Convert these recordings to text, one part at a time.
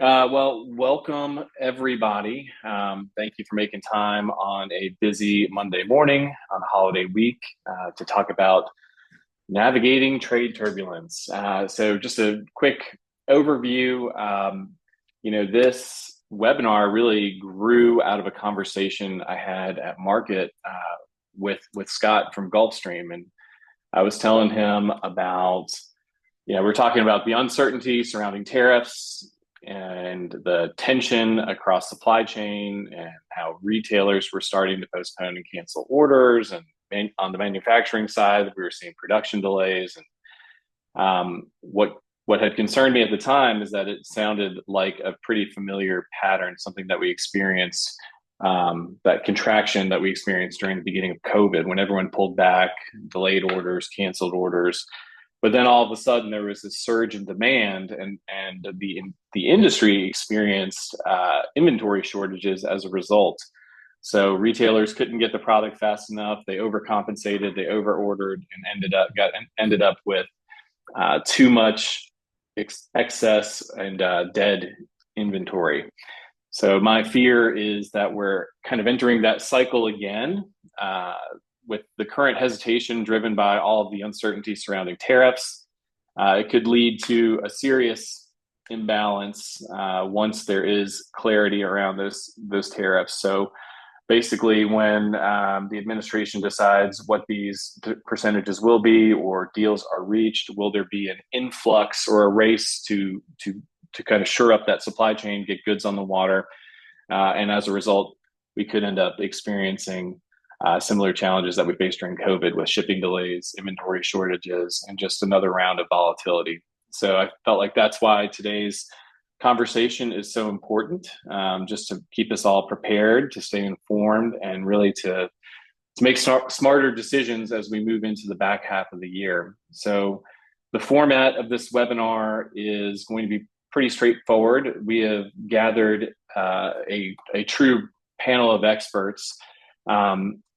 Well, welcome everybody. Thank you for making time on a busy Monday morning on a holiday week to talk about navigating trade turbulence. So, just a quick overview. This webinar really grew out of a conversation I had at market with Scott from Gulfstream, and I was telling him about we're talking about the uncertainty surrounding tariffs and the tension across supply chain and how retailers were starting to postpone and cancel orders. And on the manufacturing side, we were seeing production delays. And what had concerned me at the time is that it sounded like a pretty familiar pattern, something that we experienced, that contraction that we experienced during the beginning of COVID when everyone pulled back, delayed orders, canceled orders. But then all of a sudden there was this surge in demand, and the industry experienced inventory shortages as a result. So retailers couldn't get the product fast enough. They overcompensated, they overordered, and ended up with too much excess and dead inventory. So my fear is that we're kind of entering that cycle again. With the current hesitation driven by all of the uncertainty surrounding tariffs, it could lead to a serious imbalance once there is clarity around those tariffs. So basically, when the administration decides what these percentages will be or deals are reached, will there be an influx or a race to kind of shore up that supply chain, get goods on the water, and as a result, we could end up experiencing similar challenges that we faced during COVID with shipping delays, inventory shortages, and just another round of volatility. So I felt like that's why today's conversation is so important, just to keep us all prepared, to stay informed, and really to make smarter decisions as we move into the back half of the year. So the format of this webinar is going to be pretty straightforward. We have gathered a true panel of experts.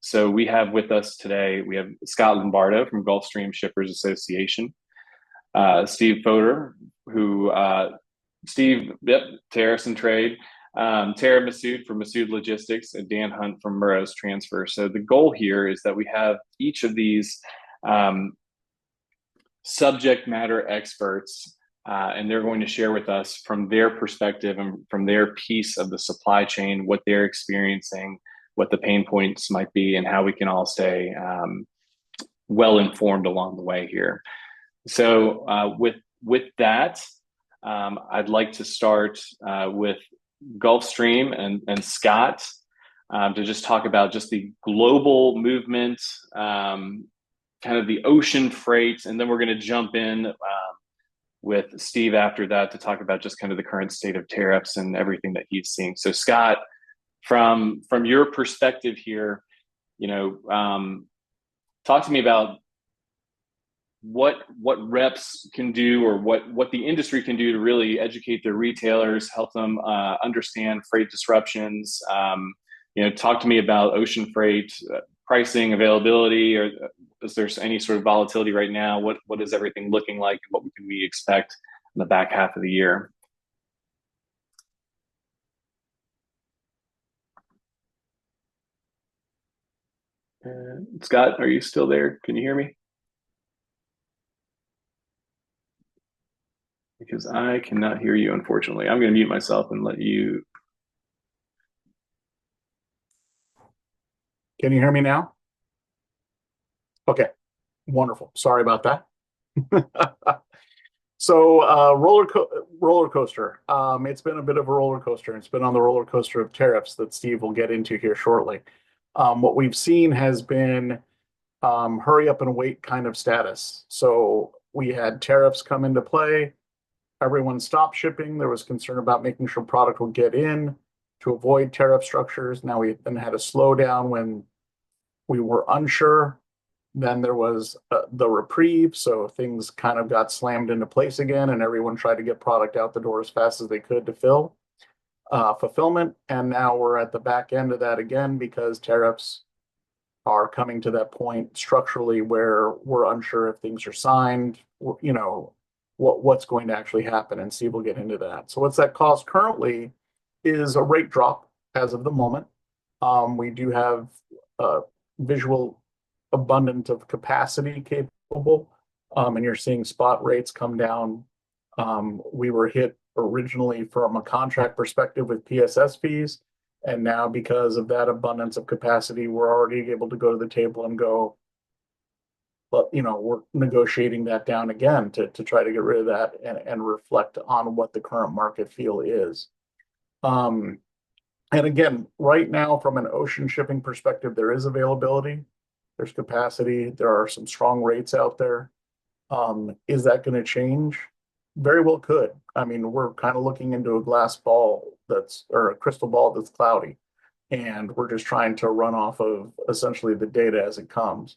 So we have with us today, we have Scott Lombardo from Gulfstream Shippers Association, Steve Fodor, Tariffs and Trade, Tara Massoud from Massoud Logistics, and Dan Hunt from Murrow's Transfer. So the goal here is that we have each of these subject matter experts, and they're going to share with us from their perspective and from their piece of the supply chain, what they're experiencing, what the pain points might be, and how we can all stay well informed along the way here. So with that, I'd like to start with Gulfstream and Scott to just talk about just the global movement, kind of the ocean freight, and then we're going to jump in with Steve after that to talk about just kind of the current state of tariffs and everything that he's seeing. So Scott, from your perspective here, talk to me about what reps can do, or what the industry can do to really educate their retailers, help them understand freight disruptions. Talk to me about ocean freight pricing, availability, or is there any sort of volatility right now? What is everything looking like, and what can we expect in the back half of the year? Scott, are you still there? Can you hear me? Because I cannot hear you, unfortunately. I'm going to mute myself and let you. Can you hear me now? Okay, wonderful. Sorry about that. So roller coaster. It's been a bit of a roller coaster. It's been on the roller coaster of tariffs that Steve will get into here shortly. What we've seen has been hurry up and wait kind of status. So we had tariffs come into play. Everyone stopped shipping. There was concern about making sure product would get in to avoid tariff structures. Now we then had a slowdown when we were unsure. Then there was the reprieve, so things kind of got slammed into place again, and everyone tried to get product out the door as fast as they could to fill fulfillment. And now we're at the back end of that again because tariffs are coming to that point structurally where we're unsure if things are signed. what's going to actually happen, and Steve will get into that. So what's that cost currently is a rate drop as of the moment. We do have a visual abundant of capacity capable, and you're seeing spot rates come down. We were hit originally from a contract perspective with PSS fees, and now because of that abundance of capacity, we're already able to go to the table and go, but we're negotiating that down again to try to get rid of that and reflect on what the current market feel is. Um, and again, right now, from an ocean shipping perspective, there is availability, there's capacity, there are some strong rates out there. Is that going to change? Very well could. I mean, we're kind of looking into a glass ball or a crystal ball that's cloudy, and we're just trying to run off of essentially the data as it comes.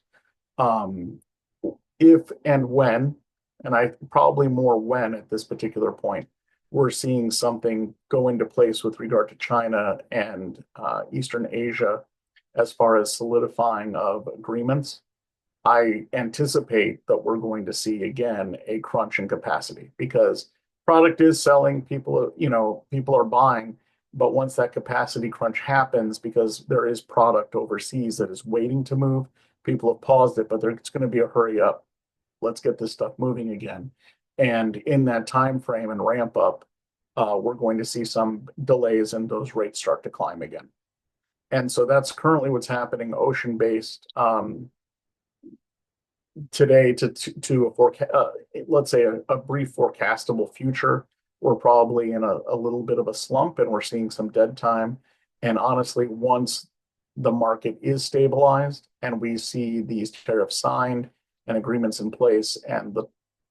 Um, if and when, and I probably more when at this particular point, we're seeing something go into place with regard to China and Eastern Asia as far as solidifying of agreements. I anticipate that we're going to see again a crunch in capacity because product is selling, people are buying, but once that capacity crunch happens, because there is product overseas that is waiting to move, people have paused it, but it's going to be a hurry up. Let's get this stuff moving again. And in that time frame and ramp up, we're going to see some delays and those rates start to climb again. And so that's currently what's happening ocean based. Today to a forecast, let's say a brief forecastable future, we're probably in a little bit of a slump and we're seeing some dead time. And honestly, once the market is stabilized and we see these tariffs signed and agreements in place and the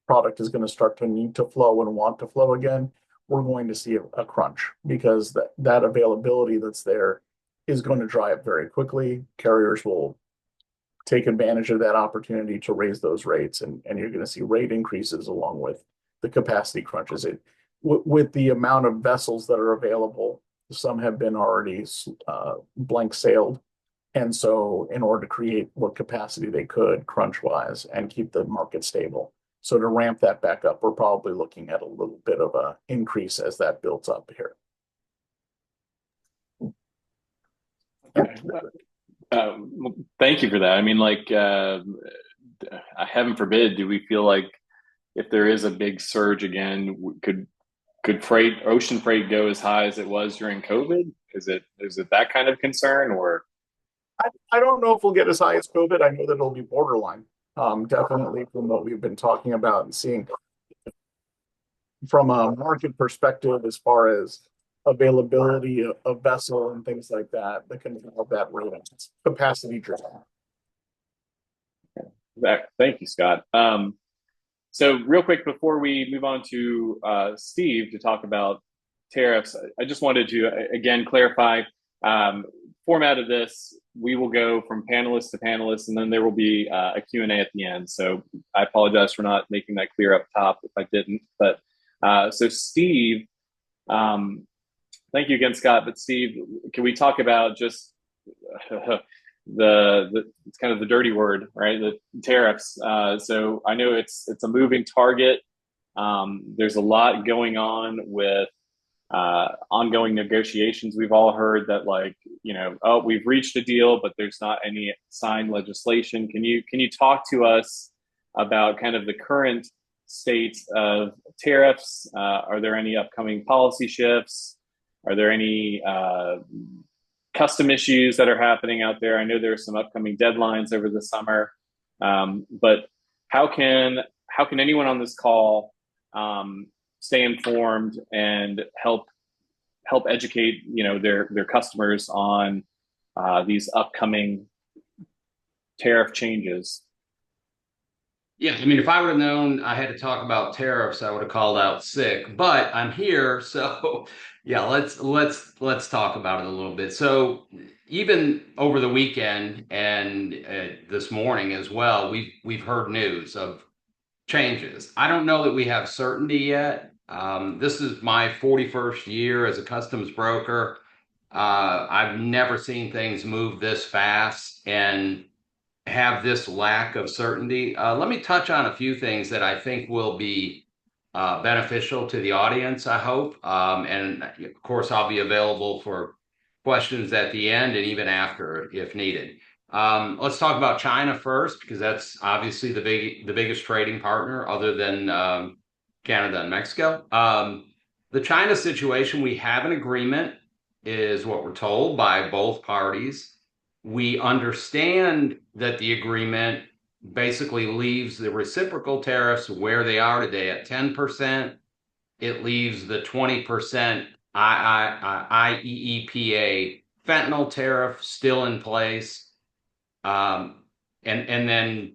product is going to start to need to flow and want to flow again, we're going to see a crunch because that availability that's there is going to dry up very quickly. Carriers will take advantage of that opportunity to raise those rates, and you're going to see rate increases along with the capacity crunches. With the amount of vessels that are available, some have been already blank sailed, and so in order to create what capacity they could crunch wise and keep the market stable. So to ramp that back up, we're probably looking at a little bit of a increase as that builds up here. Okay. Thank you for that. I mean, like, heaven forbid, do we feel like if there is a big surge again, could ocean freight go as high as it was during COVID? Is it that kind of concern, or? I don't know if we'll get as high as COVID. I know that it'll be borderline. Definitely from what we've been talking about and seeing from a market perspective as far as availability of vessel and things like that can have that rate capacity driven. Thank you, Scott. So real quick before we move on to Steve to talk about tariffs, I just wanted to again clarify format of this. We will go from panelist to panelist, and then there will be a Q&A at the end. So I apologize for not making that clear up top if I didn't. But so Steve, thank you again, Scott. But Steve, can we talk about just it's kind of the dirty word, right? The tariffs. So I know it's a moving target. There's a lot going on with ongoing negotiations. We've all heard that, like, oh, we've reached a deal, but there's not any signed legislation. Can you talk to us about kind of the current state of tariffs? Are there any upcoming policy shifts? Are there any custom issues that are happening out there? I know there are some upcoming deadlines over the summer, but how can anyone on this call stay informed and help educate their customers on these upcoming tariff changes? Yeah, I mean, if I would have known I had to talk about tariffs, I would have called out sick. But I'm here, so yeah, let's talk about it a little bit. So even over the weekend and this morning as well, we've heard news of changes. I don't know that we have certainty yet. This is my 41st year as a customs broker. I've never seen things move this fast and have this lack of certainty. Let me touch on a few things that I think will be beneficial to the audience, I hope. And of course, I'll be available for questions at the end and even after if needed. Let's talk about China first, because that's obviously the biggest trading partner other than Canada and Mexico. The China situation, we have an agreement, is what we're told by both parties. We understand that the agreement basically leaves the reciprocal tariffs where they are today at 10%. It leaves the 20% IEEPA fentanyl tariff still in place. And then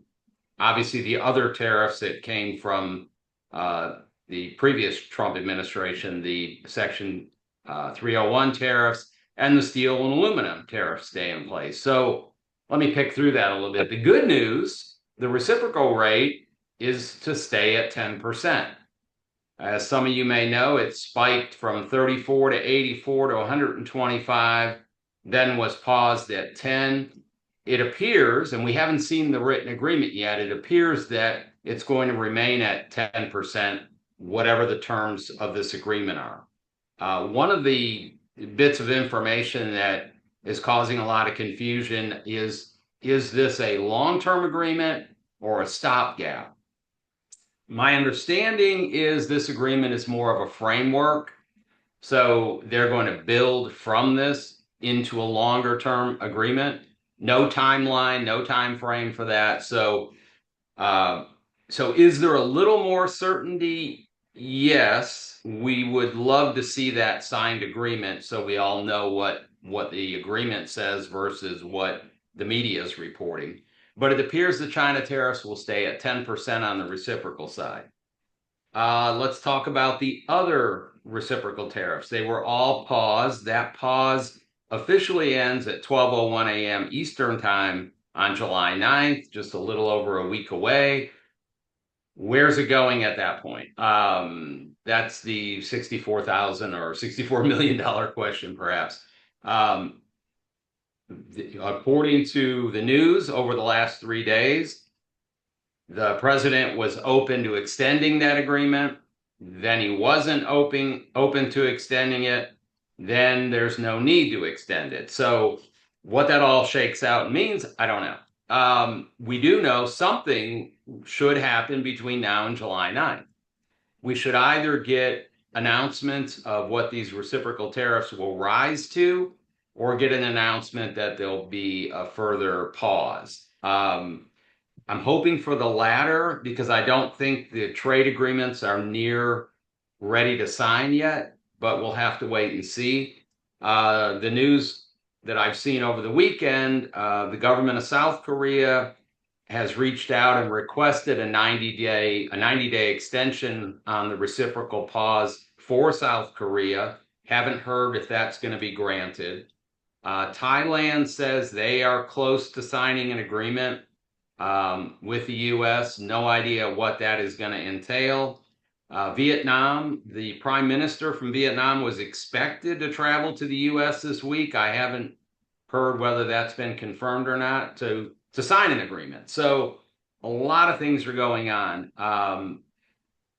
obviously the other tariffs that came from the previous Trump administration, the Section 301 tariffs and the steel and aluminum tariffs stay in place. So let me pick through that a little bit. The good news, the reciprocal rate is to stay at 10%. As some of you may know, it spiked from 34 to 84 to 125, then was paused at 10. It appears, and we haven't seen the written agreement yet, it appears that it's going to remain at 10%, whatever the terms of this agreement are. One of the bits of information that is causing a lot of confusion is this a long-term agreement or a stopgap? My understanding is this agreement is more of a framework. So they're going to build from this into a longer term agreement. No timeline, no time frame for that. So is there a little more certainty? Yes, we would love to see that signed agreement so we all know what the agreement says versus what the media is reporting. But it appears the China tariffs will stay at 10% on the reciprocal side. Let's talk about the other reciprocal tariffs. They were all paused. That pause officially ends at 12:01 a.m. Eastern Time on July 9th, just a little over a week away. Where's it going at that point? That's the $64,000 or $64 million question, perhaps. According to the news over the last 3 days, the president was open to extending that agreement. Then he wasn't open to extending it. Then there's no need to extend it. So what that all shakes out means, I don't know. We do know something should happen between now and July 9th. We should either get announcements of what these reciprocal tariffs will rise to, or get an announcement that there'll be a further pause. I'm hoping for the latter because I don't think the trade agreements are near ready to sign yet, but we'll have to wait and see. The news that I've seen over the weekend, the government of South Korea has reached out and requested a 90-day extension on the reciprocal pause for South Korea. Haven't heard if that's going to be granted. Thailand says they are close to signing an agreement with the U.S. No idea what that is going to entail. Vietnam, the prime minister from Vietnam was expected to travel to the U.S. this week. I haven't heard whether that's been confirmed or not to sign an agreement. So a lot of things are going on.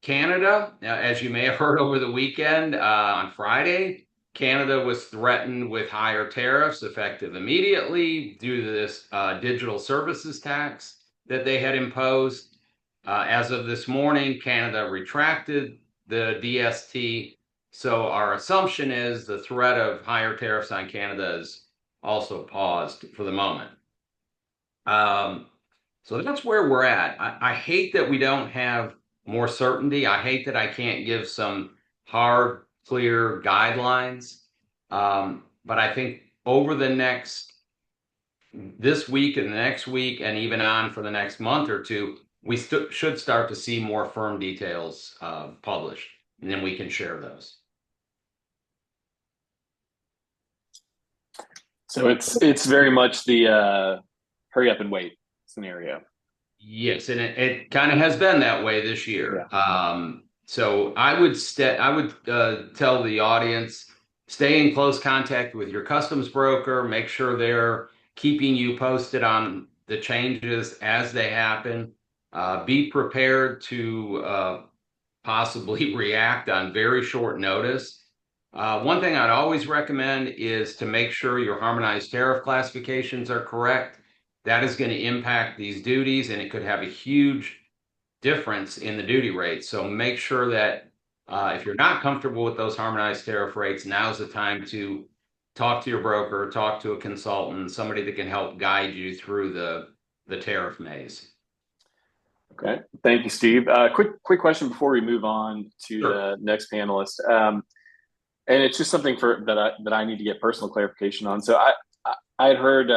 Canada, as you may have heard over the weekend, on Friday, Canada was threatened with higher tariffs effective immediately due to this digital services tax that they had imposed. As of this morning, Canada retracted the DST. So our assumption is the threat of higher tariffs on Canada is also paused for the moment. So that's where we're at. I hate that we don't have more certainty. I hate that I can't give some hard, clear guidelines. But I think over this week and the next week and even on for the next month or two, we should start to see more firm details published, and then we can share those. So it's very much the hurry up and wait scenario. Yes, and it kind of has been that way this year. Yeah. So I would tell the audience, stay in close contact with your customs broker. Make sure they're keeping you posted on the changes as they happen. Be prepared to possibly react on very short notice. One thing I'd always recommend is to make sure your harmonized tariff classifications are correct. That is going to impact these duties, and it could have a huge difference in the duty rate. So make sure that if you're not comfortable with those harmonized tariff rates, now's the time to talk to your broker, talk to a consultant, somebody that can help guide you through the tariff maze. Okay, thank you, Steve. Quick question before we move on to Sure. the next panelist, and it's just something that I need to get personal clarification on. So I had heard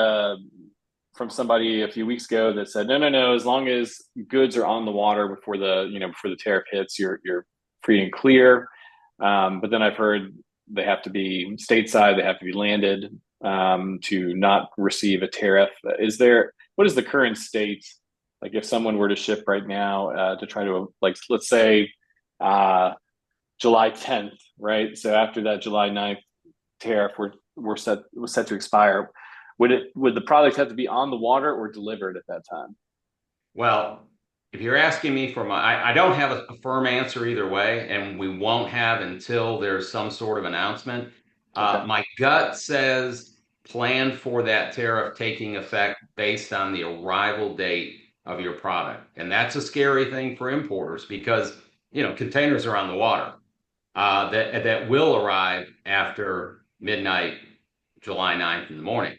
from somebody a few weeks ago that said no, as long as goods are on the water before the tariff hits, you're free and clear. But then I've heard they have to be stateside, they have to be landed to not receive a tariff. What is the current state? Like if someone were to ship right now to try to, like, let's say July 10th, right? So after that July 9th tariff was set to expire, would the product have to be on the water or delivered at that time? Well, if you're asking me I don't have a firm answer either way, and we won't have until there's some sort of announcement. Okay. My gut says plan for that tariff taking effect based on the arrival date of your product. And that's a scary thing for importers because, containers are on the water that will arrive after midnight, July 9th in the morning.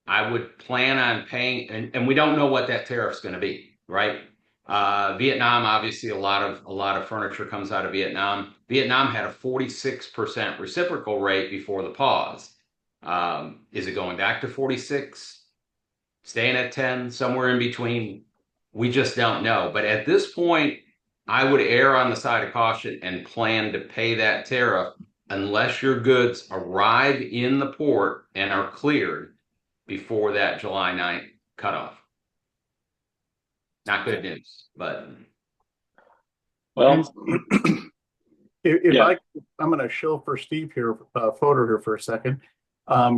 I would plan on paying, and we don't know what that tariff's going to be, right? Vietnam, obviously, a lot of furniture comes out of Vietnam. Vietnam had a 46% reciprocal rate before the pause. Is it going back to 46? Staying at 10? Somewhere in between? We just don't know. But at this point, I would err on the side of caution and plan to pay that tariff unless your goods arrive in the port and are cleared before that July 9th cutoff. Not good news, but Well, if yeah. I'm going to shill for Steve here, Fodor here for a second.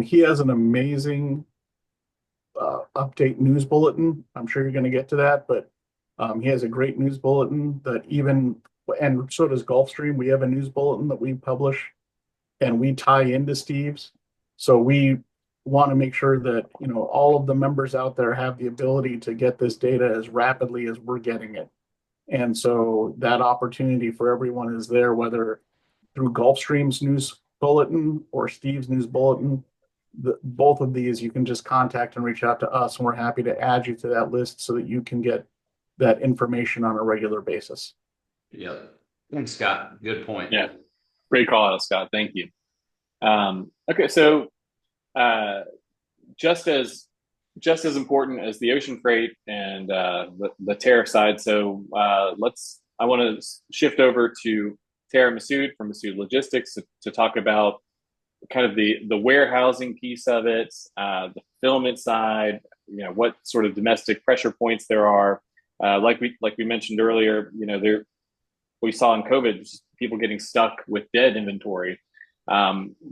He has an amazing update news bulletin. I'm sure you're going to get to that, but he has a great news bulletin and so does Gulfstream. We have a news bulletin that we publish and we tie into Steve's. So we want to make sure that, all of the members out there have the ability to get this data as rapidly as we're getting it. And so that opportunity for everyone is there, whether through Gulfstream's news bulletin or Steve's news bulletin. Both of these you can just contact and reach out to us, and we're happy to add you to that list so that you can get that information on a regular basis. Yeah. Thanks, Scott. Good point. Yeah. Great call out, Scott. Thank you. Okay, so just as important as the ocean freight and the tariff side. So I want to shift over to Tara Masood from Masood Logistics to talk about kind of the warehousing piece of it, the fulfillment side. What sort of domestic pressure points there are. Like we mentioned earlier, we saw in COVID just people getting stuck with dead inventory.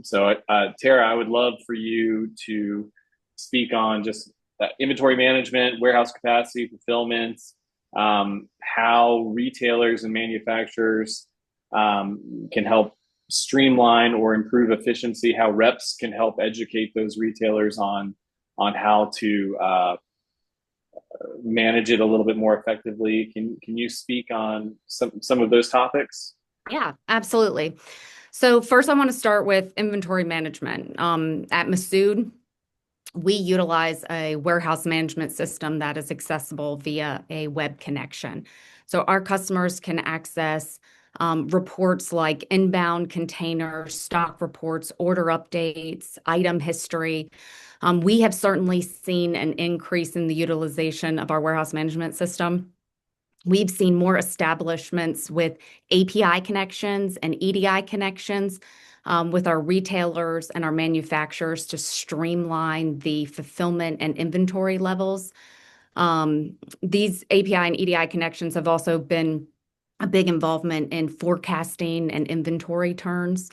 So Tara, I would love for you to speak on just inventory management, warehouse capacity, fulfillment, how retailers and manufacturers can help streamline or improve efficiency, how reps can help educate those retailers on how to manage it a little bit more effectively. Can you speak on some of those topics? Yeah, absolutely. So first I want to start with inventory management. At Masood, we utilize a warehouse management system that is accessible via a web connection. So our customers can access reports like inbound containers, stock reports, order updates, item history. We have certainly seen an increase in the utilization of our warehouse management system. We've seen more establishments with API connections and EDI connections with our retailers and our manufacturers to streamline the fulfillment and inventory levels. These API and EDI connections have also been a big involvement in forecasting and inventory turns.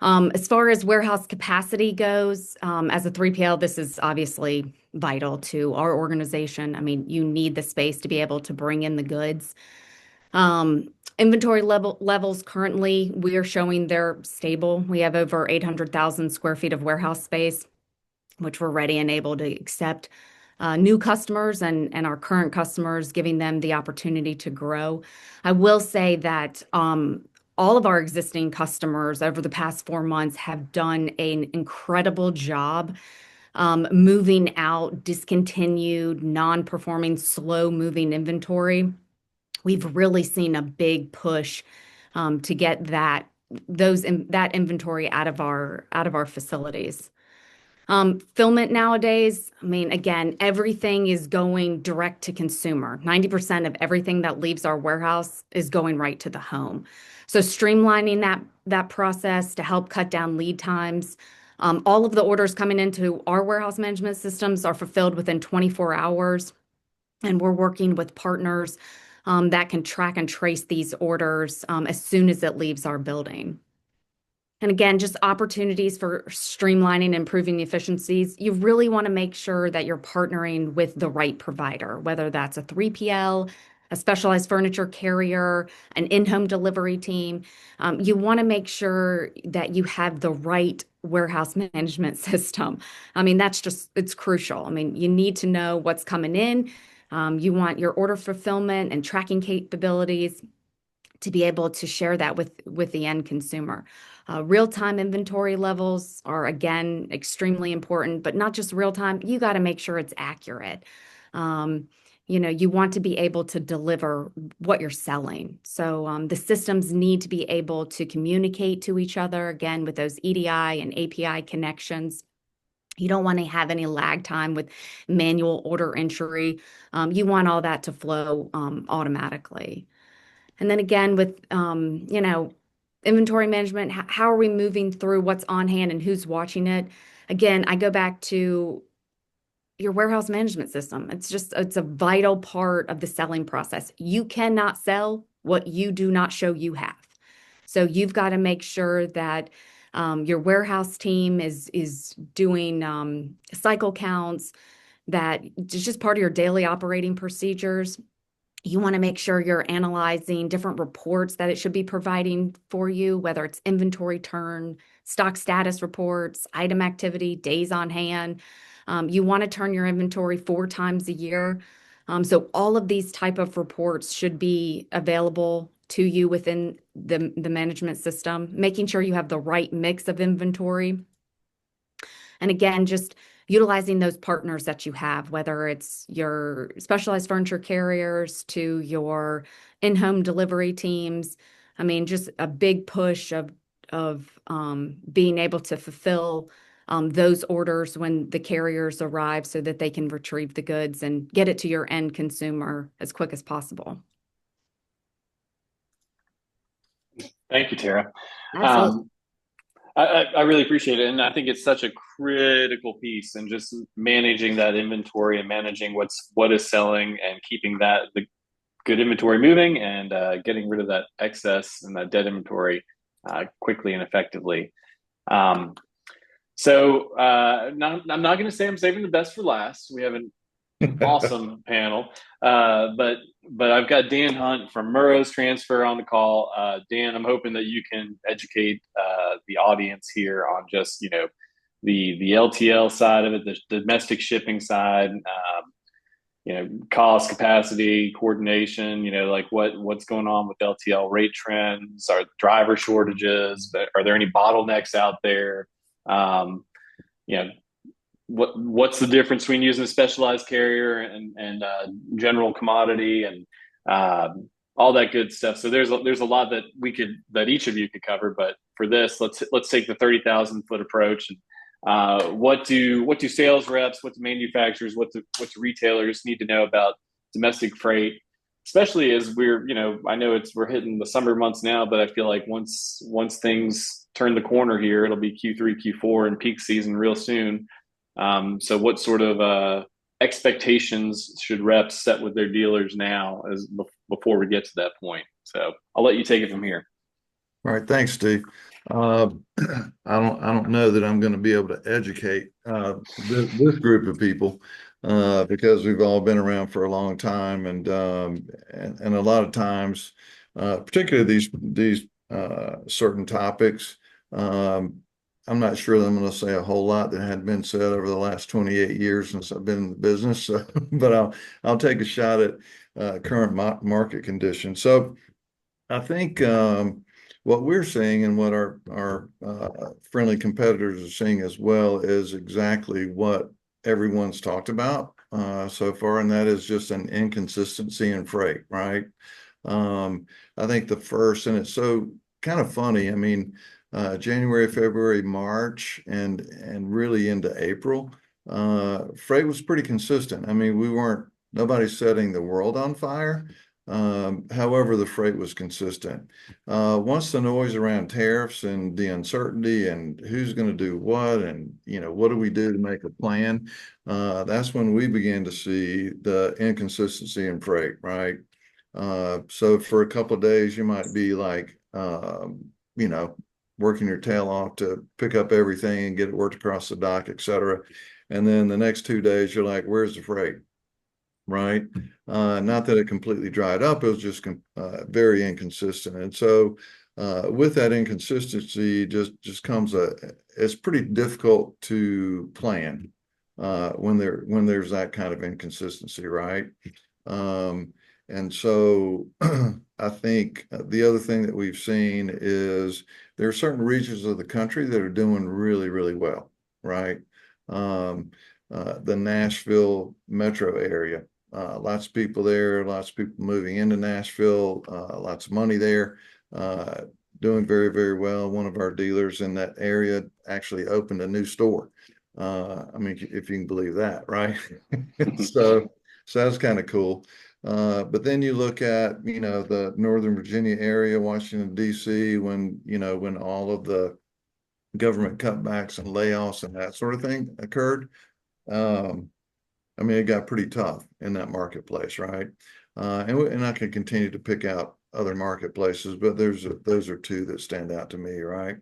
As far as warehouse capacity goes, as a 3PL, this is obviously vital to our organization. I mean, you need the space to be able to bring in the goods. Inventory levels currently, we are showing they're stable. We have over 800,000 square feet of warehouse space, which we're ready and able to accept new customers and our current customers, giving them the opportunity to grow. I will say that all of our existing customers over the past 4 months have done an incredible job moving out discontinued, non-performing, slow-moving inventory. We've really seen a big push to get that inventory out of our facilities. Fulfillment nowadays, I mean, again, everything is going direct to consumer. 90% of everything that leaves our warehouse is going right to the home. So streamlining that process to help cut down lead times. All of the orders coming into our warehouse management systems are fulfilled within 24 hours, and we're working with partners that can track and trace these orders as soon as it leaves our building. And again, just opportunities for streamlining and improving the efficiencies. You really want to make sure that you're partnering with the right provider, whether that's a 3PL, a specialized furniture carrier, an in-home delivery team. You want to make sure that you have the right warehouse management system. I mean, it's crucial. I mean, you need to know what's coming in. You want your order fulfillment and tracking capabilities to be able to share that with the end consumer. Real-time inventory levels are, again, extremely important, but not just real-time. You got to make sure it's accurate. You want to be able to deliver what you're selling. So the systems need to be able to communicate to each other, again, with those EDI and API connections. You don't want to have any lag time with manual order entry. You want all that to flow automatically. And then again, with inventory management, how are we moving through what's on hand and who's watching it? Again, I go back to your warehouse management system. It's a vital part of the selling process. You cannot sell what you do not show you have. So you've got to make sure that your warehouse team is doing cycle counts, that it's just part of your daily operating procedures. You want to make sure you're analyzing different reports that it should be providing for you, whether it's inventory turn, stock status reports, item activity, days on hand. You want to turn your inventory 4 times a year. So all of these type of reports should be available to you within the management system, making sure you have the right mix of inventory. And again, just utilizing those partners that you have, whether it's your specialized furniture carriers to your in-home delivery teams. I mean, just a big push of being able to fulfill those orders when the carriers arrive so that they can retrieve the goods and get it to your end consumer as quick as possible. Thank you, Tara. Absolutely. I really appreciate it. And I think it's such a critical piece in just managing that inventory and managing what is selling and keeping the good inventory moving and getting rid of that excess and that dead inventory quickly and effectively. So I'm not going to say I'm saving the best for last. We have an awesome panel. But I've got Dan Hunt from Murrow's Transfer on the call. Dan, I'm hoping that you can educate the audience here on just, the LTL side of it, the domestic shipping side, cost, capacity, coordination, like what's going on with LTL rate trends, are driver shortages, are there any bottlenecks out there? What's the difference between using a specialized carrier and general commodity and all that good stuff. So there's a lot that each of you could cover, but for this, let's take the 30,000 foot approach. And what do sales reps, what do manufacturers, what do retailers need to know about domestic freight, especially as I know we're hitting the summer months now, but I feel like once things turn the corner here, it'll be Q3, Q4 and peak season real soon. So what sort of expectations should reps set with their dealers now before we get to that point? So I'll let you take it from here. All right, thanks, Steve. I don't know that I'm going to be able to educate this group of people, because we've all been around for a long time, and a lot of times, particularly these certain topics, I'm not sure that I'm going to say a whole lot that had been said over the last 28 years since I've been in the business. So, but I'll take a shot at current market conditions. So I think what we're seeing and what our friendly competitors are seeing as well is exactly what everyone's talked about so far, and that is just an inconsistency in freight, right? I think the first, and it's so kind of funny. I mean, January, February, March, and really into April, freight was pretty consistent. I mean, nobody's setting the world on fire. However, the freight was consistent. Once the noise around tariffs and the uncertainty and who's going to do what, and what do we do to make a plan, that's when we began to see the inconsistency in freight, right? So for a couple of days, you might be like, working your tail off to pick up everything and get it worked across the dock, et cetera. And then the next 2 days, you're like, where's the freight? Right. Not that it completely dried up. It was just very inconsistent. And so with that inconsistency just comes it's pretty difficult to plan when there's that kind of inconsistency, right? And so I think the other thing that we've seen is there are certain regions of the country that are doing really, really well, right? The Nashville metro area, lots of people there, lots of people moving into Nashville, lots of money there, doing very, very well. One of our dealers in that area actually opened a new store. I mean, if you can believe that, right? So that's kind of cool. But then you look at, the Northern Virginia area, Washington, D.C., when all of the government cutbacks and layoffs and that sort of thing occurred. I mean, it got pretty tough in that marketplace, right? And I can continue to pick out other marketplaces, but those are two that stand out to me, right?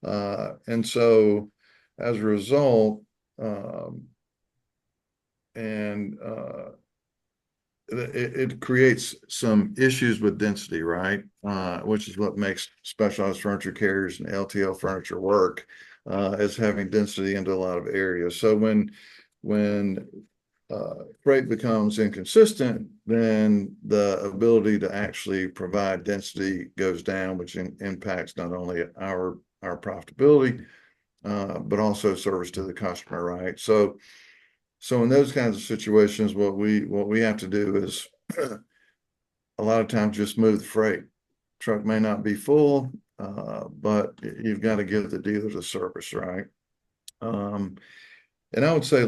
And so as a result, it creates some issues with density, right? Which is what makes specialized furniture carriers and LTL furniture work, is having density into a lot of areas. So when freight becomes inconsistent, then the ability to actually provide density goes down, which impacts not only our profitability, but also service to the customer, right? So in those kinds of situations, what we have to do is a lot of times just move the freight. Truck may not be full, but you've got to give the dealer the service, right? And I would say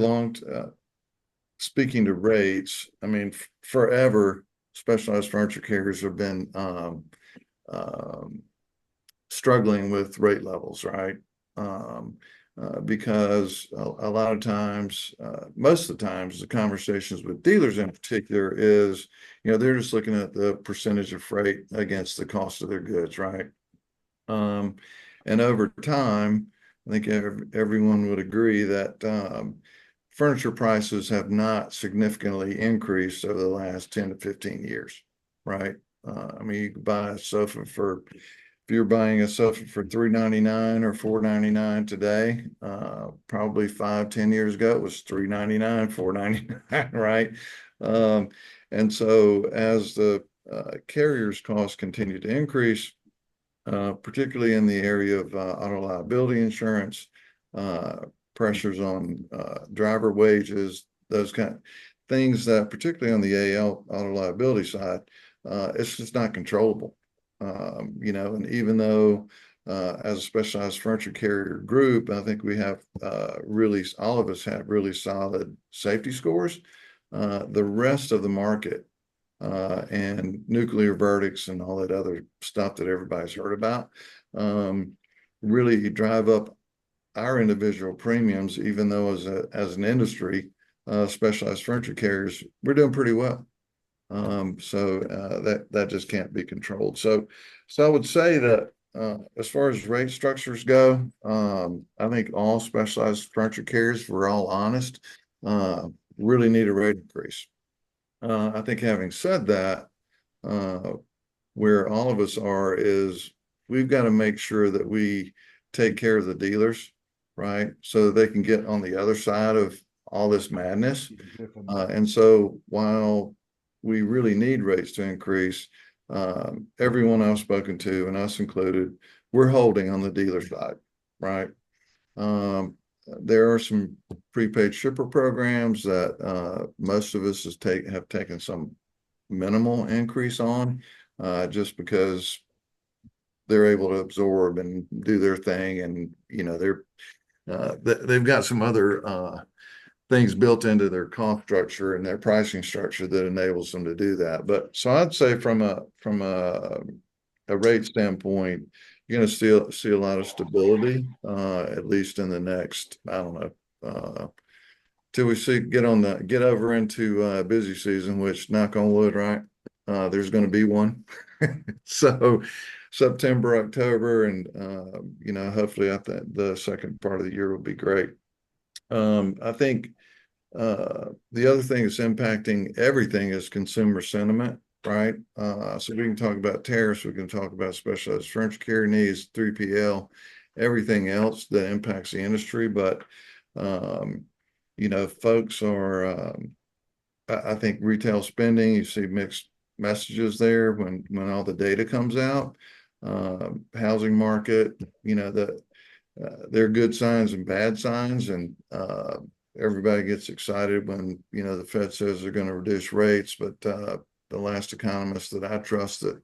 speaking to rates, I mean, forever, specialized furniture carriers have been struggling with rate levels, right? Because a lot of times, most of the times, the conversations with dealers in particular is, they're just looking at the percentage of freight against the cost of their goods, right? And over time, I think everyone would agree that furniture prices have not significantly increased over the last 10 to 15 years, right? I mean, you could buy a sofa if you're buying a sofa for $399 or $499 today, probably 5-10 years ago, it was $399, $499, right? And so as the carrier's costs continue to increase, particularly in the area of auto liability insurance, pressures on driver wages, those kind of things that, particularly on the AL auto liability side, it's just not controllable. And even though as a specialized furniture carrier group, I think we have all of us have really solid safety scores. The rest of the market and nuclear verdicts and all that other stuff that everybody's heard about really drive up our individual premiums, even though as an industry, specialized furniture carriers, we're doing pretty well. So that just can't be controlled. So I would say that as far as rate structures go, I think all specialized furniture carriers, if we're all honest, really need a rate increase. I think having said that, where all of us are is we've got to make sure that we take care of the dealers, right? So that they can get on the other side of all this madness. And so while we really need rates to increase, everyone I've spoken to, and us included, we're holding on the dealer side, right? There are some prepaid shipper programs that most of us have taken some minimal increase on, just because they're able to absorb and do their thing, and they've got some other things built into their cost structure and their pricing structure that enables them to do that. But so I'd say from a rate standpoint, you're going to see a lot of stability, at least in the next, I don't know, till we get over into busy season, which, knock on wood, right? There's going to be one. So September, October, and hopefully the second part of the year will be great. I think the other thing that's impacting everything is consumer sentiment, right? So we can talk about tariffs, we can talk about specialized furniture care needs, 3PL, everything else that impacts the industry. But folks are, I think retail spending, you see mixed messages there when all the data comes out. Housing market, there are good signs and bad signs, and everybody gets excited when the Fed says they're going to reduce rates. But the last economist that I trust that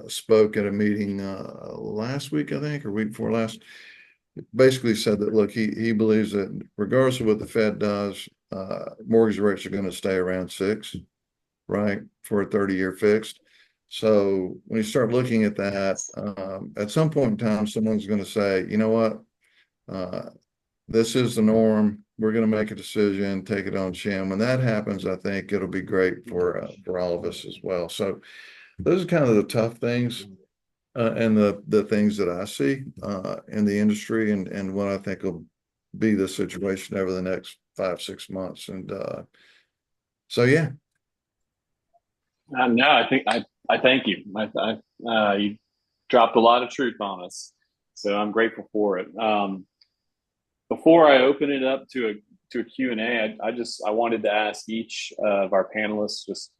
spoke at a meeting last week, I think, or week before last, basically said that, look, he believes that regardless of what the Fed does, mortgage rates are going to stay around 6, right, for a 30-year fixed. So when you start looking at that, at some point in time, someone's going to say, you know what, this is the norm. We're going to make a decision, take it on chin. When that happens, I think it'll be great for all of us as well. So those are kind of the tough things, and the things that I see in the industry, and what I think will be the situation over the next 5-6 months. And so, yeah. No, I thank you. You dropped a lot of truth on us, so I'm grateful for it. Before I open it up to a Q&A, I wanted to ask each of our panelists just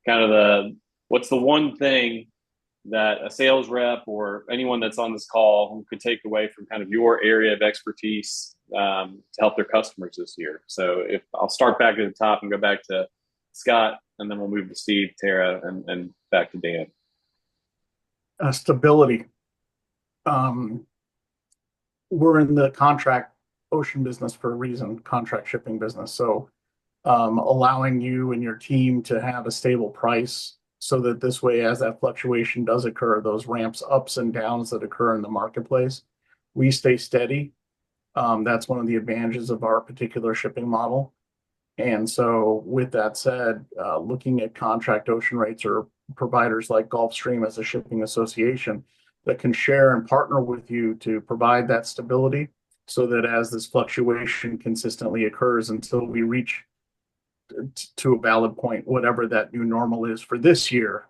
kind of what's the one thing that a sales rep or anyone that's on this call could take away from kind of your area of expertise to help their customers this year. So if I'll start back at the top and go back to Scott, and then we'll move to Steve, Tara, and back to Dan. Stability. We're in the contract ocean business for a reason, contract shipping business. So allowing you and your team to have a stable price, so that this way, as that fluctuation does occur, those ramps ups and downs that occur in the marketplace, we stay steady. That's one of the advantages of our particular shipping model. And so with that said, looking at contract ocean rates, or providers like Gulfstream as a shipping association that can share and partner with you to provide that stability, so that as this fluctuation consistently occurs until we reach to a valid point, whatever that new normal is for this year,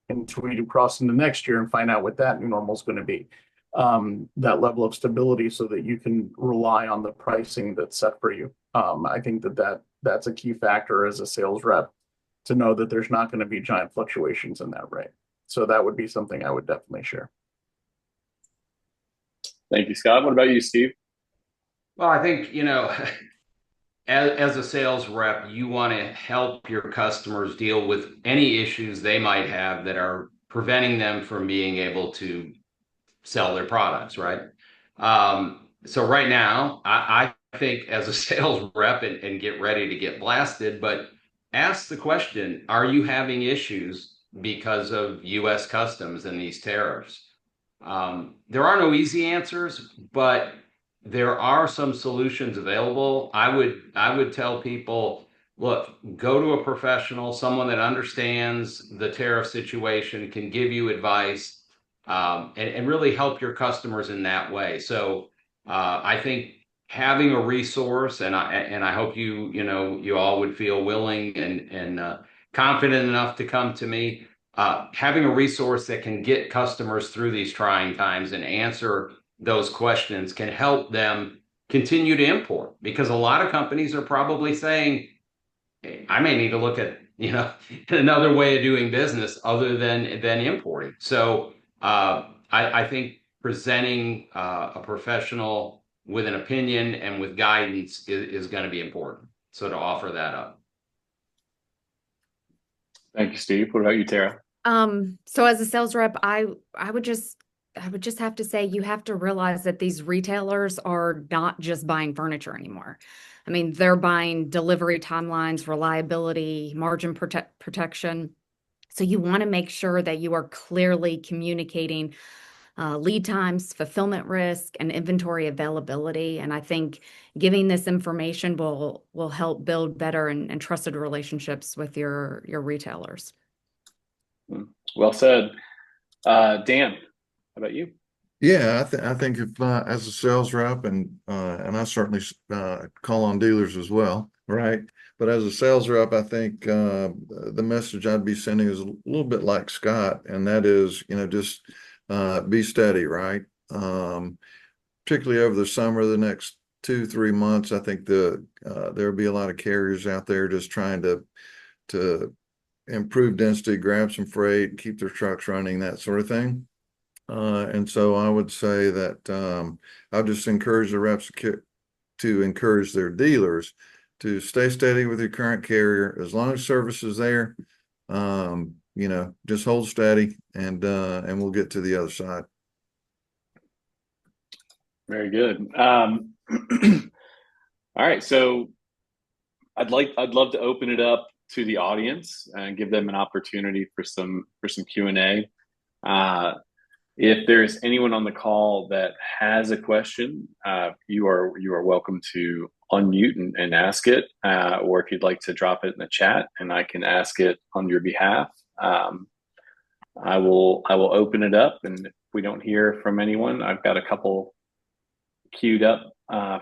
until we cross into next year and find out what that new normal is going to be, that level of stability, so that you can rely on the pricing that's set for you. I think that's a key factor as a sales rep, to know that there's not going to be giant fluctuations in that rate. So that would be something I would definitely share. Thank you, Scott. What about you, Steve? Well, I think, as a sales rep, you want to help your customers deal with any issues they might have that are preventing them from being able to sell their products, right? So right now, I think as a sales rep, and get ready to get blasted, but ask the question, are you having issues because of U.S. customs and these tariffs? There are no easy answers, but there are some solutions available. I would tell people, look, go to a professional, someone that understands the tariff situation, can give you advice, and really help your customers in that way. So I think having a resource, and I hope you all would feel willing and confident enough to come to me. Having a resource that can get customers through these trying times and answer those questions can help them continue to import, because a lot of companies are probably saying, "Hey, I may need to look at another way of doing business other than importing." So I think presenting a professional with an opinion and with guidance is going to be important. So to offer that up. Thank you, Steve. What about you, Tara? So as a sales rep, I would just have to say, you have to realize that these retailers are not just buying furniture anymore. I mean, they're buying delivery timelines, reliability, margin protection. So you want to make sure that you are clearly communicating lead times, fulfillment risk, and inventory availability. And I think giving this information will help build better and trusted relationships with your retailers. Well said. Dan, how about you? Yeah, I think if as a sales rep, and I certainly call on dealers as well, right? But as a sales rep, I think the message I'd be sending is a little bit like Scott, and that is, just be steady, right? Particularly over the summer, the next 2-3 months, I think there'll be a lot of carriers out there just trying to improve density, grab some freight, keep their trucks running, that sort of thing. And so I would say that I'll just encourage the reps to encourage their dealers to stay steady with your current carrier. As long as service is there, just hold steady, and we'll get to the other side. Very good. All right, so I'd love to open it up to the audience and give them an opportunity for some Q&A. If there's anyone on the call that has a question, you are welcome to unmute and ask it, or if you'd like to drop it in the chat and I can ask it on your behalf. I will open it up, and if we don't hear from anyone, I've got a couple queued up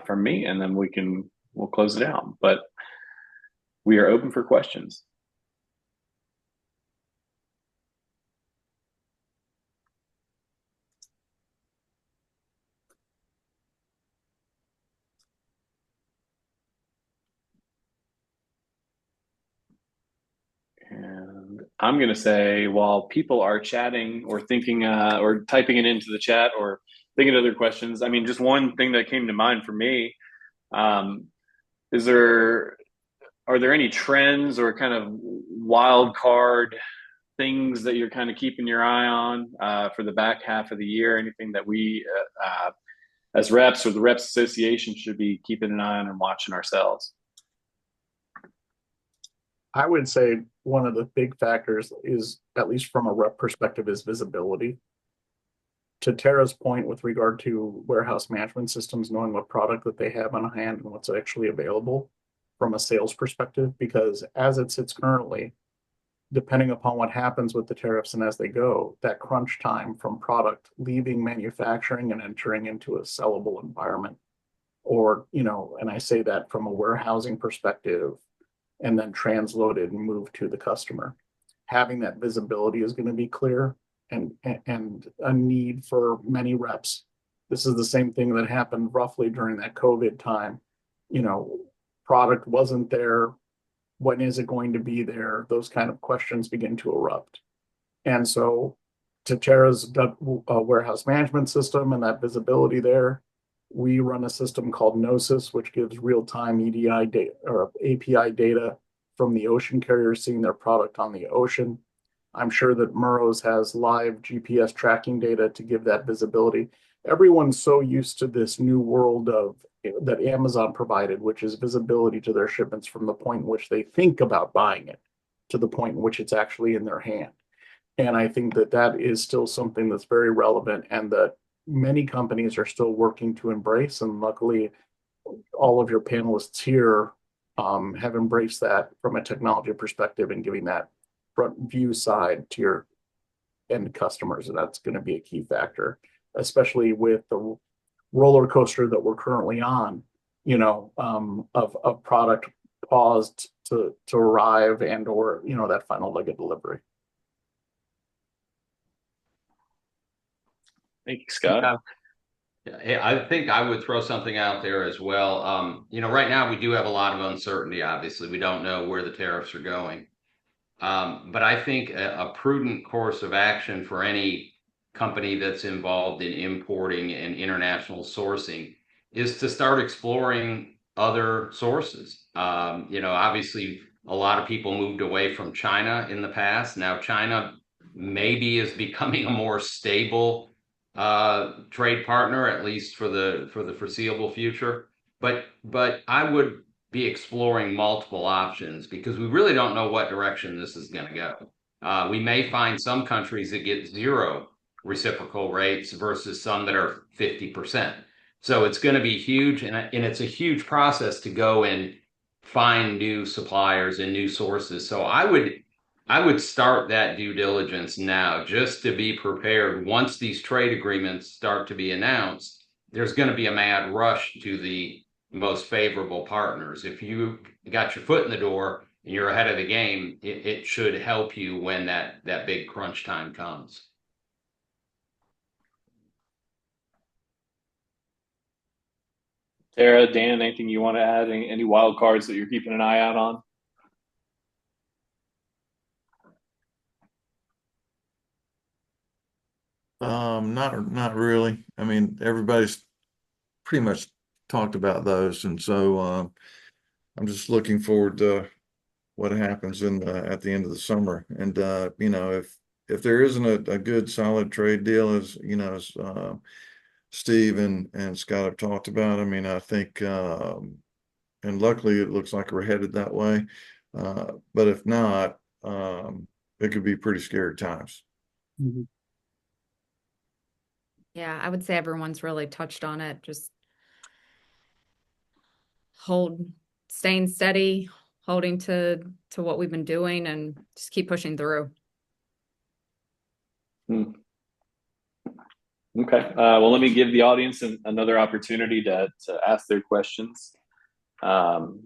from me, and then we'll close it out. But we are open for questions. And I'm going to say, while people are chatting or thinking or typing it into the chat or thinking of other questions, I mean, just one thing that came to mind for me, are there any trends or kind of wild card things that you're kind of keeping your eye on for the back half of the year? Anything that we as reps or the Reps Association should be keeping an eye on and watching ourselves? I would say one of the big factors is, at least from a rep perspective, is visibility. To Tara's point with regard to warehouse management systems, knowing what product that they have on hand and what's actually available from a sales perspective, because as it sits currently, depending upon what happens with the tariffs and as they go, that crunch time from product leaving manufacturing and entering into a sellable environment, or, and I say that from a warehousing perspective, and then transloaded and moved to the customer. Having that visibility is going to be clear, and a need for many reps. This is the same thing that happened roughly during that COVID time. Product wasn't there. When is it going to be there? Those kind of questions begin to erupt. And so to Tara's warehouse management system and that visibility there, we run a system called Gnosis, which gives real-time EDI data or API data from the ocean carriers seeing their product on the ocean. I'm sure that Murrow's has live GPS tracking data to give that visibility. Everyone's so used to this new world that Amazon provided, which is visibility to their shipments from the point in which they think about buying it to the point in which it's actually in their hand. And I think that is still something that's very relevant, and that many companies are still working to embrace. And luckily, all of your panelists here have embraced that from a technology perspective and giving that front view side to your end customers. And that's going to be a key factor, especially with the roller coaster that we're currently on of product paused to arrive and or that final leg of delivery. Thank you, Scott. Yeah, I think I would throw something out there as well. Right now we do have a lot of uncertainty. Obviously, we don't know where the tariffs are going. But I think a prudent course of action for any company that's involved in importing and international sourcing is to start exploring other sources. Obviously, a lot of people moved away from China in the past. Now, China maybe is becoming a more stable trade partner, at least for the foreseeable future. But I would be exploring multiple options because we really don't know what direction this is going to go. We may find some countries that get zero reciprocal rates versus some that are 50%. So it's going to be huge, and it's a huge process to go and find new suppliers and new sources. So I would start that due diligence now just to be prepared. Once these trade agreements start to be announced, there's going to be a mad rush to the most favorable partners. If you got your foot in the door and you're ahead of the game, it should help you when that big crunch time comes. Tara, Dan, anything you want to add? Any wild cards that you're keeping an eye out on? Not really. I mean, everybody's pretty much talked about those, and so I'm just looking forward to what happens at the end of the summer. And if there isn't a good solid trade deal, as Steve and Scott have talked about, I mean, I think, and luckily it looks like we're headed that way. But if not, it could be pretty scary times. Mm-hmm. Yeah, I would say everyone's really touched on it. Just staying steady, holding to what we've been doing, and just keep pushing through. Okay. Well, let me give the audience another opportunity to ask their questions. Again,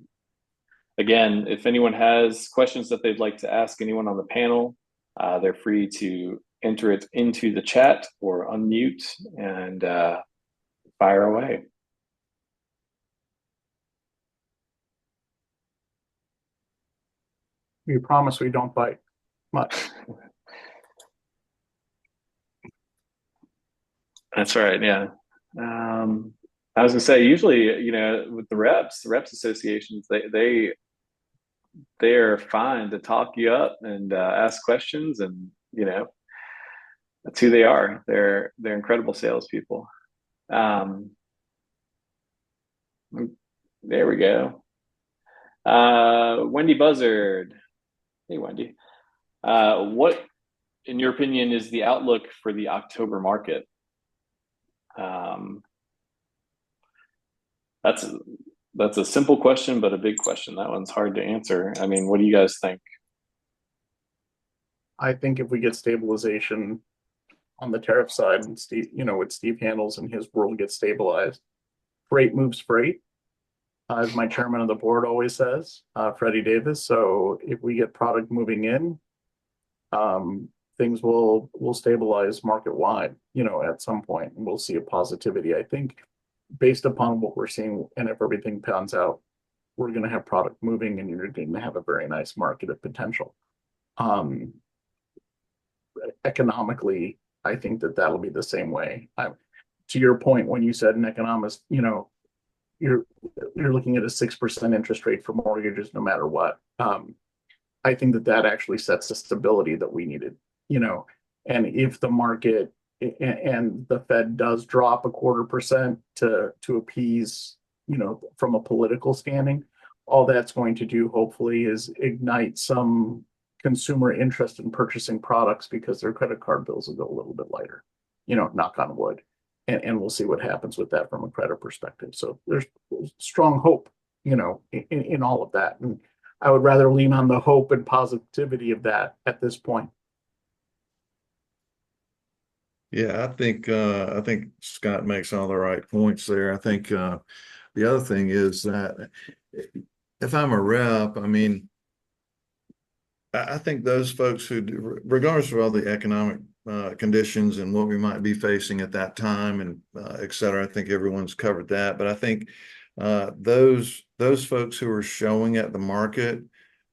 if anyone has questions that they'd like to ask anyone on the panel, they're free to enter it into the chat or unmute and fire away. We promise we don't bite much. That's right. Yeah. I was gonna say, usually, with the reps associations, they are fine to talk you up and ask questions, and that's who they are. They're incredible salespeople. There we go. Wendy Buzzard. Hey, Wendy. What, in your opinion, is the outlook for the October market? That's a simple question, but a big question. That one's hard to answer. I mean, what do you guys think? I think if we get stabilization on the tariff side, and Steve, what Steve handles and his world gets stabilized, freight moves freight, as my chairman of the board always says, Freddie Davis. So if we get product moving in, things will stabilize market wide, at some point, and we'll see a positivity. I think based upon what we're seeing, and if everything pans out, we're going to have product moving, and you're going to have a very nice market of potential. Economically, I think that'll be the same way. To your point, when you said an economist, you're looking at a 6% interest rate for mortgages no matter what. I think that actually sets the stability that we needed, and if the market and the Fed does drop 0.25% to appease, from a political standing, all that's going to do hopefully is ignite some consumer interest in purchasing products because their credit card bills will go a little bit lighter, knock on wood. And we'll see what happens with that from a credit perspective. So there's strong hope, in all of that. And I would rather lean on the hope and positivity of that at this point. Yeah, I think Scott makes all the right points there. I think the other thing is that if I'm a rep, I mean, I think those folks who do, regardless of all the economic conditions and what we might be facing at that time and et cetera, I think everyone's covered that. But I think those folks who are showing at the market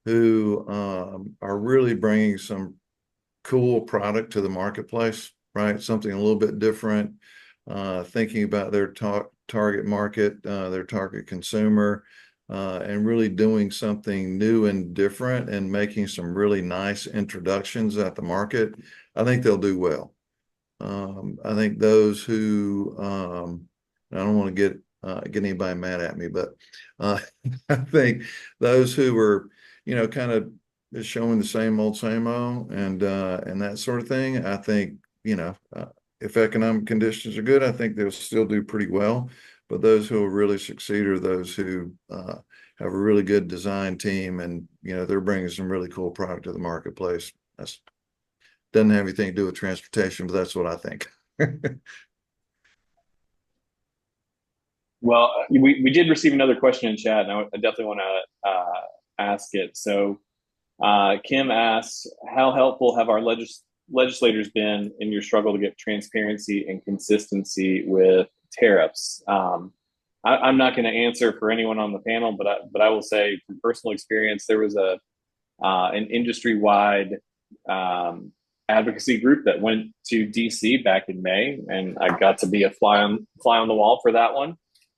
who are really bringing some cool product to the marketplace, right? Something a little bit different, thinking about their target market, their target consumer, and really doing something new and different and making some really nice introductions at the market, I think they'll do well. I think those who, I don't want to get anybody mad at me, but I think those who are, kind of showing the same old and that sort of thing, I think, if economic conditions are good, I think they'll still do pretty well. But those who will really succeed are those who have a really good design team and, they're bringing some really cool product to the marketplace. That's doesn't have anything to do with transportation, but that's what I think. Well, we did receive another question in chat, and I definitely want to ask it. So Kim asks, how helpful have our legislators been in your struggle to get transparency and consistency with tariffs? I'm not going to answer for anyone on the panel, but I will say from personal experience, there was an industry-wide advocacy group that went to DC back in May, and I got to be a fly on the wall for that one.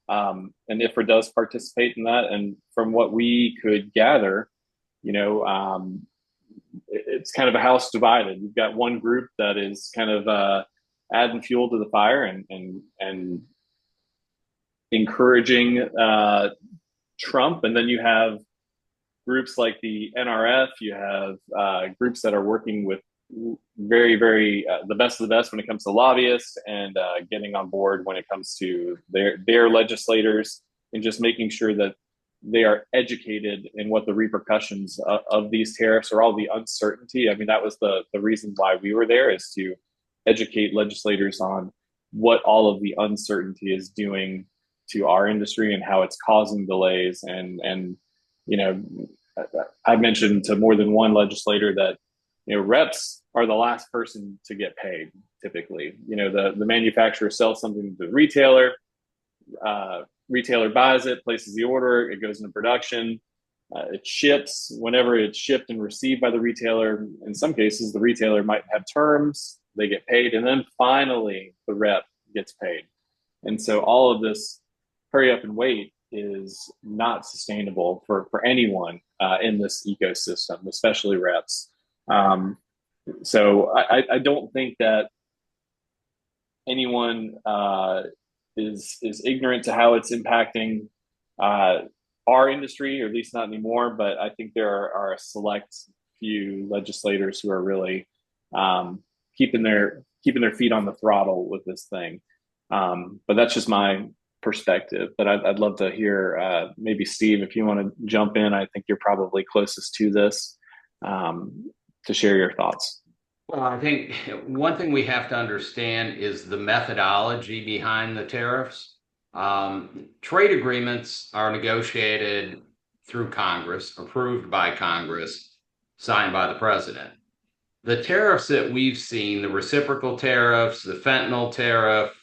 And IHFRA does participate in that, and from what we could gather, it's kind of a house divided. You've got one group that is kind of adding fuel to the fire and encouraging Trump, and then you have groups like the NRF. You have groups that are working with very, very the best of the best when it comes to lobbyists and getting on board when it comes to their legislators and just making sure that they are educated in what the repercussions of these tariffs or all the uncertainty. I mean, that was the reason why we were there, is to educate legislators on what all of the uncertainty is doing to our industry and how it's causing delays. And I mentioned to more than one legislator that reps are the last person to get paid. Typically, the manufacturer sells something to the retailer. Retailer buys it, places the order, it goes into production, it ships. Whenever it's shipped and received by the retailer, in some cases, the retailer might have terms, they get paid, and then finally the rep gets paid. And so all of this hurry up and wait is not sustainable for anyone in this ecosystem, especially reps. So I don't think that anyone is ignorant to how it's impacting our industry, or at least not anymore. But I think there are a select few legislators who are really keeping their feet on the throttle with this thing. But that's just my perspective. But I'd love to hear maybe Steve, if you want to jump in. I think you're probably closest to this to share your thoughts. Well, I think one thing we have to understand is the methodology behind the tariffs. Trade agreements are negotiated through Congress, approved by Congress, signed by the president. The tariffs that we've seen, the reciprocal tariffs, the fentanyl tariff,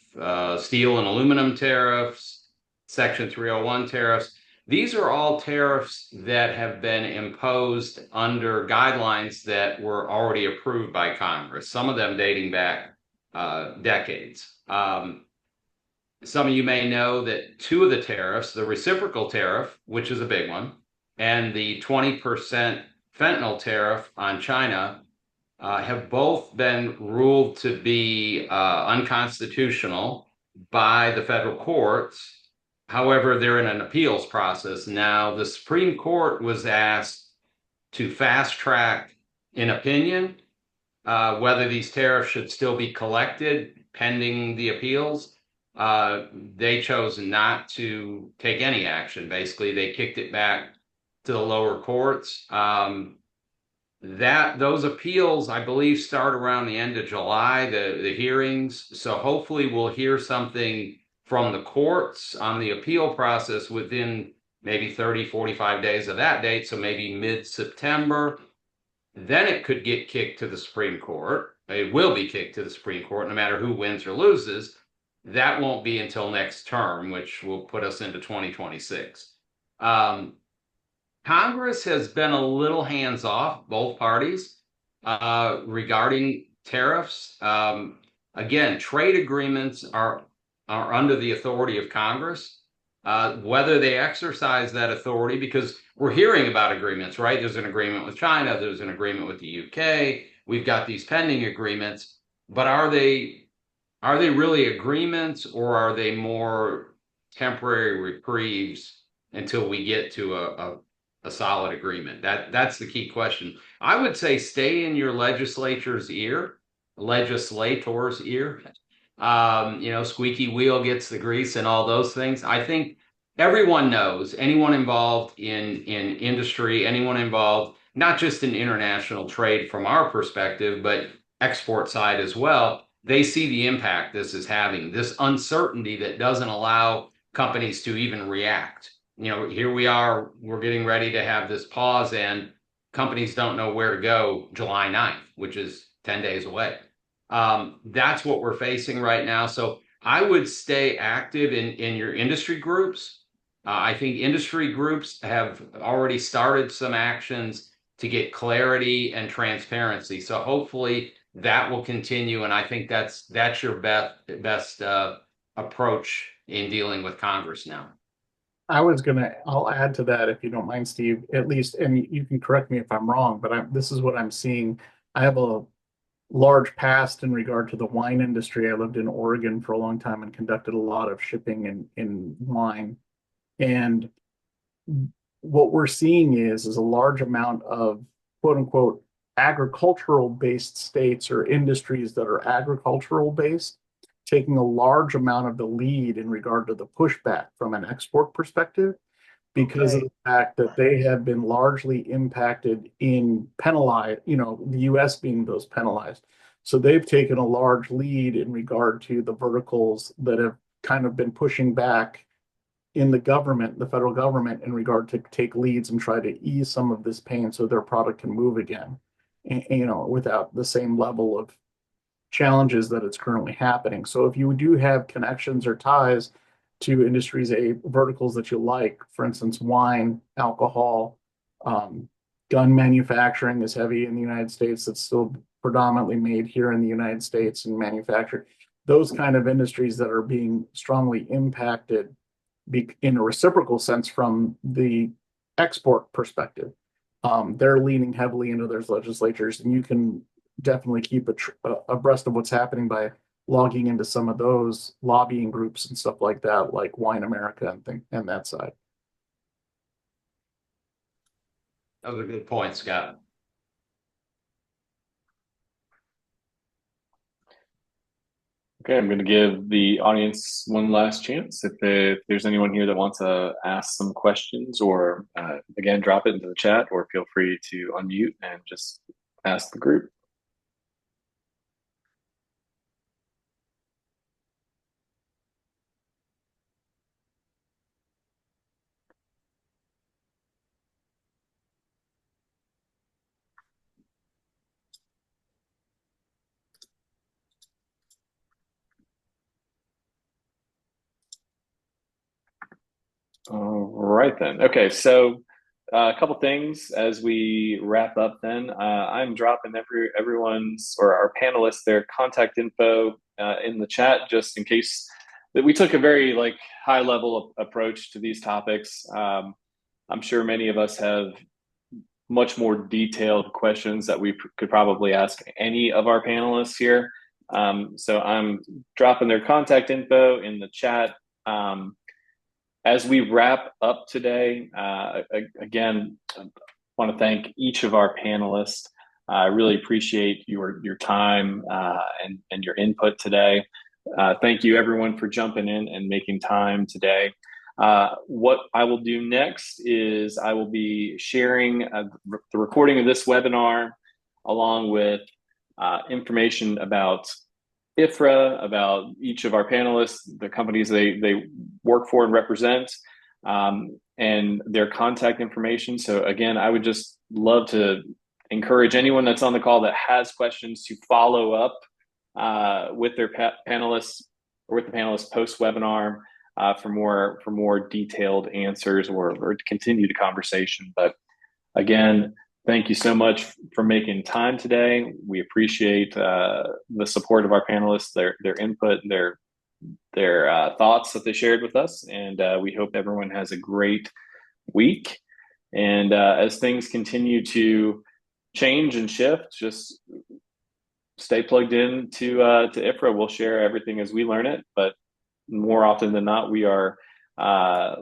steel and aluminum tariffs, Section 301 tariffs, these are all tariffs that have been imposed under guidelines that were already approved by Congress, some of them dating back decades. Some of you may know that two of the tariffs, the reciprocal tariff, which is a big one, and the 20% fentanyl tariff on China have both been ruled to be unconstitutional by the federal courts. However, they're in an appeals process. Now, the Supreme Court was asked to fast track an opinion, whether these tariffs should still be collected pending the appeals. They chose not to take any action. Basically, they kicked it back to the lower courts. Those appeals, I believe, start around the end of July, the hearings. So hopefully we'll hear something from the courts on the appeal process within maybe 30, 45 days of that date, so maybe mid-September. Then it could get kicked to the Supreme Court. It will be kicked to the Supreme Court no matter who wins or loses. That won't be until next term, which will put us into 2026. Congress has been a little hands-off, both parties, regarding tariffs. Again, trade agreements are under the authority of Congress. Whether they exercise that authority, because we're hearing about agreements, right? There's an agreement with China, there's an agreement with the UK, we've got these pending agreements, but are they really agreements, or are they more temporary reprieves until we get to a solid agreement? That's the key question. I would say stay in your legislator's ear. Squeaky wheel gets the grease and all those things. I think everyone knows, anyone involved in industry, anyone involved, not just in international trade from our perspective, but export side as well, they see the impact this is having, this uncertainty that doesn't allow companies to even react. Here we are, we're getting ready to have this pause, and companies don't know where to go July 9th, which is 10 days away. That's what we're facing right now. So I would stay active in your industry groups. I think industry groups have already started some actions to get clarity and transparency. So hopefully that will continue. And I think that's your best approach in dealing with Congress now. I'll add to that if you don't mind, Steve, at least, and you can correct me if I'm wrong, but this is what I'm seeing. I have a large past in regard to the wine industry. I lived in Oregon for a long time and conducted a lot of shipping in wine. And what we're seeing is a large amount of quote unquote agricultural based states or industries that are agricultural based taking a large amount of the lead in regard to the pushback from an export perspective, because of the fact that they have been largely impacted in penalized, the US being those penalized. So they've taken a large lead in regard to the verticals that have kind of been pushing back in the government, the federal government, in regard to take leads and try to ease some of this pain so their product can move again, without the same level of challenges that it's currently happening. So if you do have connections or ties to industries, verticals that you like, for instance, wine, alcohol, gun manufacturing is heavy in the United States. It's still predominantly made here in the United States and manufactured. Those kind of industries that are being strongly impacted in a reciprocal sense from the export perspective, they're leaning heavily into their legislatures, and you can definitely keep abreast of what's happening by logging into some of those lobbying groups and stuff like that, like Wine America and that side. That was a good point, Scott. Okay, I'm going to give the audience one last chance. If there's anyone here that wants to ask some questions, or again, drop it into the chat, or feel free to unmute and just ask the group. All right then. Okay, so a couple things as we wrap up. Then I'm dropping everyone's or our panelists their contact info in the chat, just in case that we took a very high level approach to these topics. I'm sure many of us have much more detailed questions that we could probably ask any of our panelists here. So I'm dropping their contact info in the chat. As we wrap up today, again, I want to thank each of our panelists. I really appreciate your time and your input today. Thank you, everyone, for jumping in and making time today. What I will do next is I will be sharing the recording of this webinar along with information about IHFRA, about each of our panelists, the companies they work for and represent, and their contact information. So again, I would just love to encourage anyone that's on the call that has questions to follow up with their panelists or with the panelists post webinar for more detailed answers or to continue the conversation. But again, thank you so much for making time today. We appreciate the support of our panelists, their input, their thoughts that they shared with us, and we hope everyone has a great week. And as things continue to change and shift, just stay plugged in to IHFRA. We'll share everything as we learn it, but more often than not, we are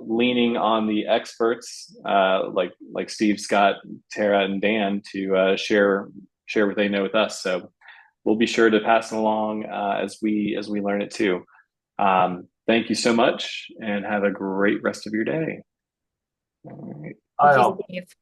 leaning on the experts like Steve, Scott, Tara, and Dan to share what they know with us. So we'll be sure to pass it along as we learn it too. Thank you so much, and have a great rest of your day. All right. I'll Thank you, Steve.